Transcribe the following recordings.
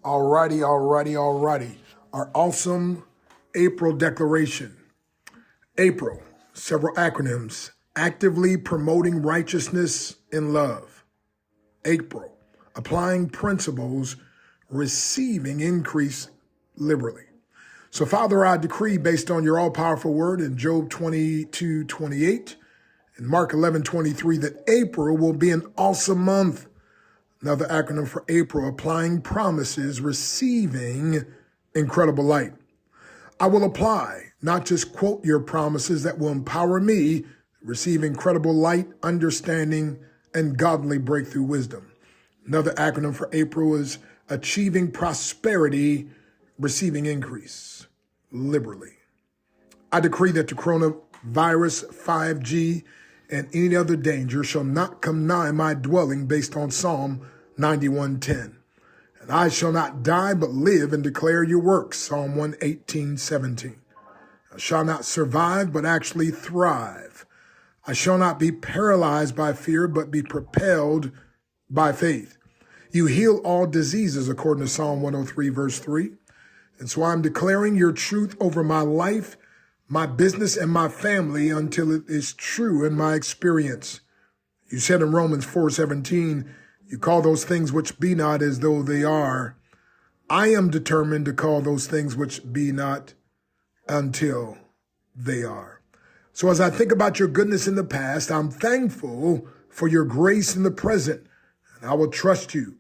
Alrighty. Our awesome April declaration. April, several acronyms. Actively promoting righteousness in love. April, applying principles, receiving increase liberally. So, Father, I decree based on your all-powerful word in Job 22:28 and Mark 11:23 that April will be an awesome month. Another acronym for April, applying promises, receiving incredible light. I will apply, not just quote your promises that will empower me, receive incredible light, understanding, and godly breakthrough wisdom. Another acronym for April is achieving prosperity, receiving increase liberally. I decree that the coronavirus, 5G, and any other danger shall not come nigh my dwelling based on Psalm 91:10. And I shall not die but live and declare your works, Psalm 118:17. I shall not survive but actually thrive. I shall not be paralyzed by fear but be propelled by faith. You heal all diseases according to Psalm 103 verse 3. And so I'm declaring your truth over my life, my business, and my family until it is true in my experience. You said in Romans 4:17, you call those things which be not as though they are. I am determined to call those things which be not until they are. So as I think about your goodness in the past, I'm thankful for your grace in the present, and I will trust you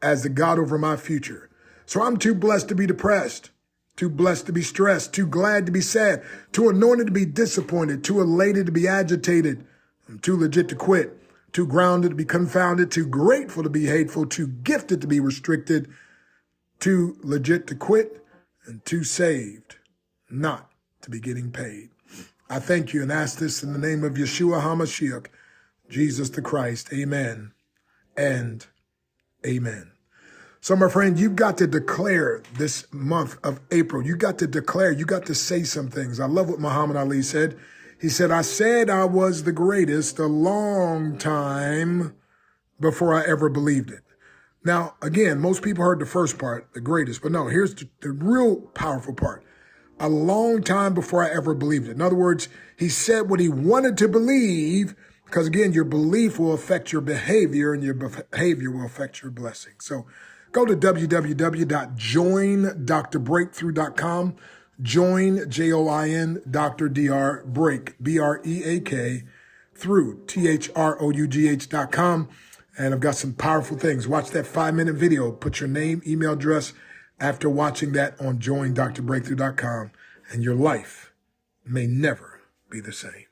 as the God over my future. So I'm too blessed to be depressed, too blessed to be stressed, too glad to be sad, too anointed to be disappointed, too elated to be agitated. I'm too legit to quit, too grounded to be confounded, too grateful to be hateful, too gifted to be restricted, too legit to quit, and too saved not to be getting paid. I thank you and ask this in the name of Yeshua HaMashiach, Jesus the Christ. Amen and amen. So, my friend, you've got to declare this month of April. You got to declare, you got to say some things. I love what Muhammad Ali said. He said I was the greatest a long time before I ever believed it. Now, again, most people heard the first part, the greatest, but no, here's the real powerful part. A long time before I ever believed it. In other words, he said what he wanted to believe, because again, your belief will affect your behavior and your behavior will affect your blessing. So go to www.joindrbreakthrough.com. Join, Join, Dr. Dr. Break, BREAK, through, THROUGH.com. And I've got some powerful things. Watch that 5-minute video. Put your name, email address after watching that on joindrbreakthrough.com. And your life may never be the same.